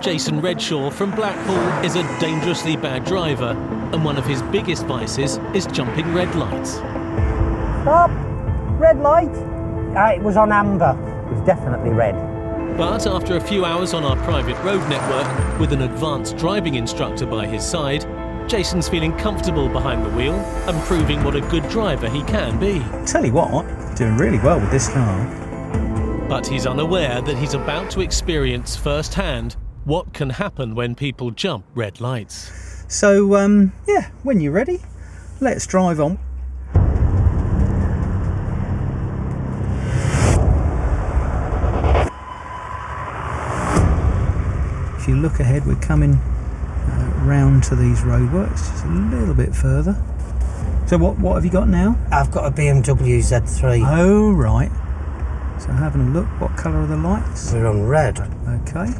Jason Redshaw from Blackpool is a dangerously bad driver, and one of his biggest vices is jumping red lights. Stop! Red light! It was on amber. It was definitely red. But after a few hours on our private road network, with an advanced driving instructor by his side, Jason's feeling comfortable behind the wheel and proving what a good driver he can be. Tell you what, doing really well with this car. But he's unaware that he's about to experience firsthand what can happen when people jump red lights. So, yeah, when you're ready, let's drive on. If you look ahead, we're coming round to these roadworks just a little bit further. So what have you got now? I've got a BMW Z3. Oh, right. So having a look, what colour are the lights? We're on red. Okay.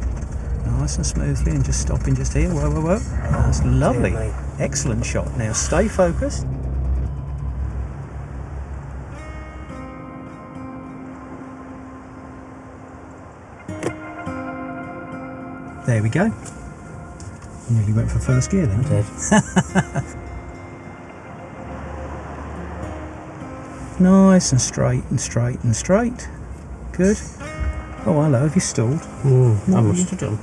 Nice and smoothly, and just stopping just here. Whoa, whoa, whoa. That's lovely. Dear me. Excellent shot. Now stay focused. There we go. Nearly went for first gear then. I did. Nice and straight and straight and straight. Good. Oh, hello, have you stalled? I must have done.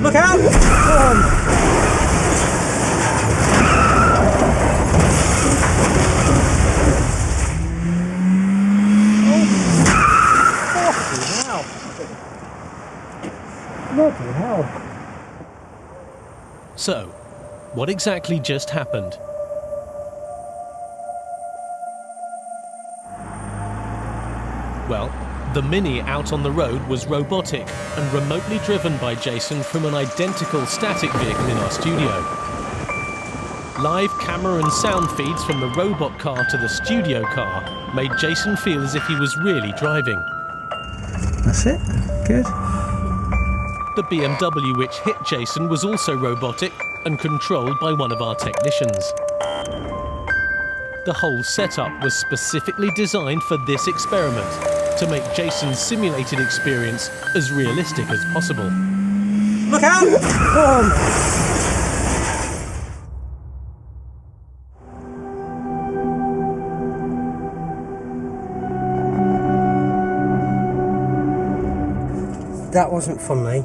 Look out! Bloody hell. So, what exactly just happened? Well, the Mini out on the road was robotic and remotely driven by Jason from an identical static vehicle in our studio. Live camera and sound feeds from the robot car to the studio car made Jason feel as if he was really driving. That's it. Good. The BMW which hit Jason was also robotic and controlled by one of our technicians. The whole setup was specifically designed for this experiment, to make Jason's simulated experience as realistic as possible. Look out! That wasn't funny.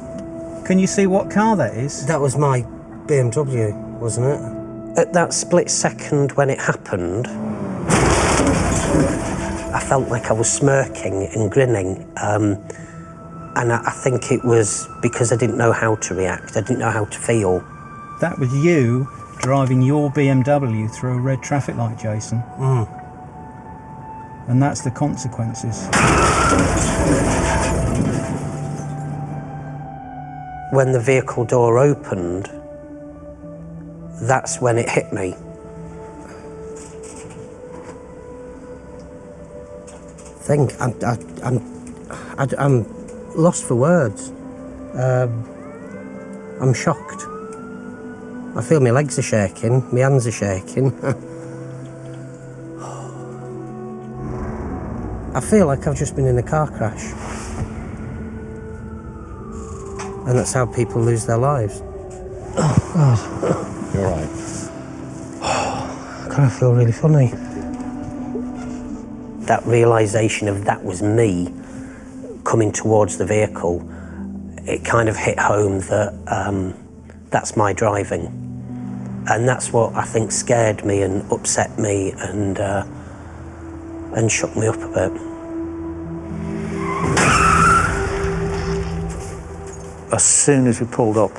Can you see what car that is? That was my BMW, wasn't it? At that split second when it happened, I felt like I was smirking and grinning. And I think it was because I didn't know how to react. I didn't know how to feel. That was you driving your BMW through a red traffic light, Jason. And that's the consequences. When the vehicle door opened, that's when it hit me. I'm lost for words. I'm shocked. I feel my legs are shaking, my hands are shaking. I feel like I've just been in a car crash. And that's how people lose their lives. Oh, God. You're right. I kind of feel really funny. That realisation of that was me coming towards the vehicle, it kind of hit home that that's my driving. And that's what I think scared me and upset me and shook me up a bit. As soon as we pulled up,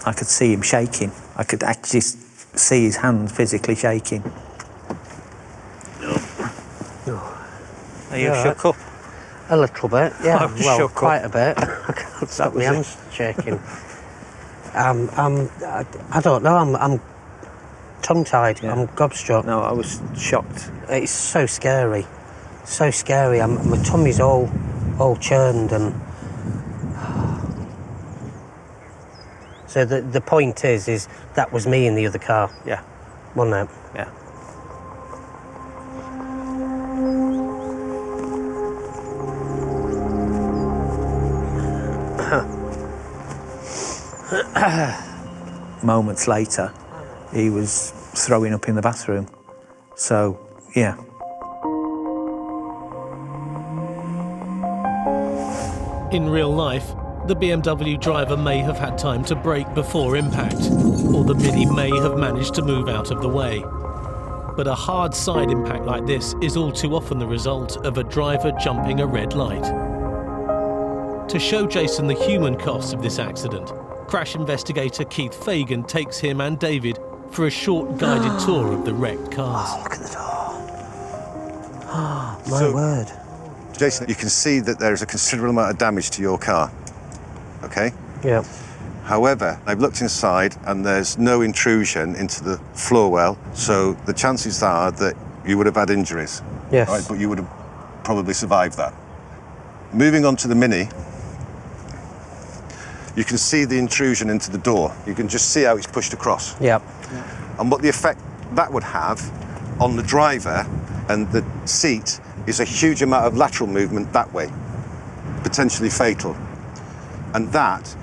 I could see him shaking. I could actually see his hands physically shaking. Are you shook up? A little bit, yeah. I'm well, shook quite up. a bit. I can't stop my hands shaking. I don't know. I'm tongue-tied. Yeah. I'm gobstruck. No, I was shocked. It's so scary, so scary. My tummy's all churned and. So the point is that was me in the other car. Yeah. Wasn't it? Yeah. Moments later, he was throwing up in the bathroom. So, yeah. In real life, the BMW driver may have had time to brake before impact, or the Mini may have managed to move out of the way. But a hard side impact like this is all too often the result of a driver jumping a red light. To show Jason the human costs of this accident, crash investigator Keith Fagan takes him and David for a short guided tour of the wrecked cars. Oh, look at the door. Oh, my word. Jason, you can see that there is a considerable amount of damage to your car, okay? Yeah. However, I've looked inside and there's no intrusion into the floor well, so the chances are that you would have had injuries. Yes. Right, but you would have probably survived that. Moving on to the Mini, you can see the intrusion into the door. You can just see how it's pushed across. Yep. And what the effect that would have on the driver and the seat is a huge amount of lateral movement that way, potentially fatal. And that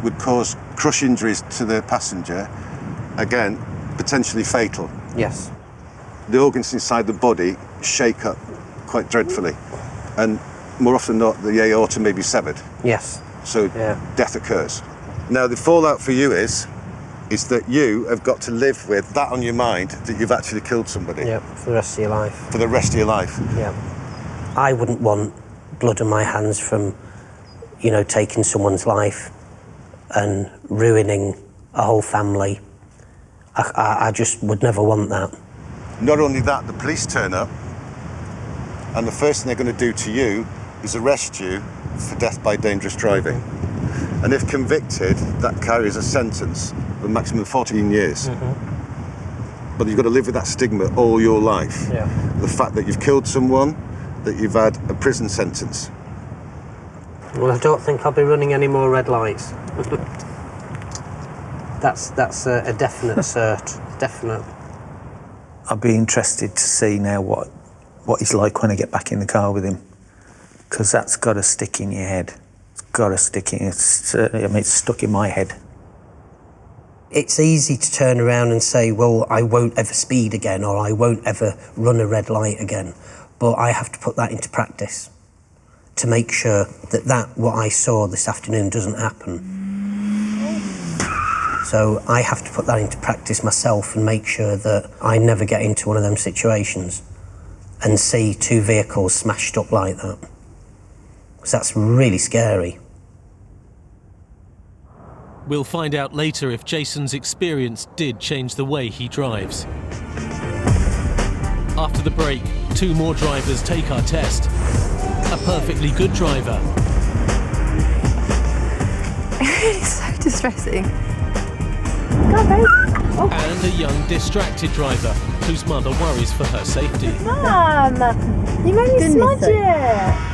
would cause crush injuries to the passenger, again, potentially fatal. Yes. The organs inside the body shake up quite dreadfully, and more often than not, the aorta may be severed. Yes. So death occurs. Now, the fallout for you is that you have got to live with that on your mind, that you've actually killed somebody. Yep, for the rest of your life. For the rest of your life. Yeah. I wouldn't want blood on my hands from, you know, taking someone's life and ruining a whole family. I just would never want that. Not only that, the police turn up, and the first thing they're going to do to you is arrest you for death by dangerous driving. And if convicted, that carries a sentence of a maximum of 14 years. But you've got to live with that stigma all your life. Yeah. The fact that you've killed someone, that you've had a prison sentence. Well, I don't think I'll be running any more red lights. That's a definite cert. Definite. I'd be interested to see now what he's like when I get back in the car with him, because that's got to stick in your head. It's got to stick in. It's stuck in my head. It's easy to turn around and say, well, I won't ever speed again, or I won't ever run a red light again. But I have to put that into practice to make sure that what I saw this afternoon doesn't happen. So I have to put that into practice myself and make sure that I never get into one of them situations and see two vehicles smashed up like that. Because that's really scary. We'll find out later if Jason's experience did change the way he drives. After the break, two more drivers take our test. A perfectly good driver. It's so distressing. Go on, babe. Oh. And a young, distracted driver whose mother worries for her safety. Mum, you made me smudge it.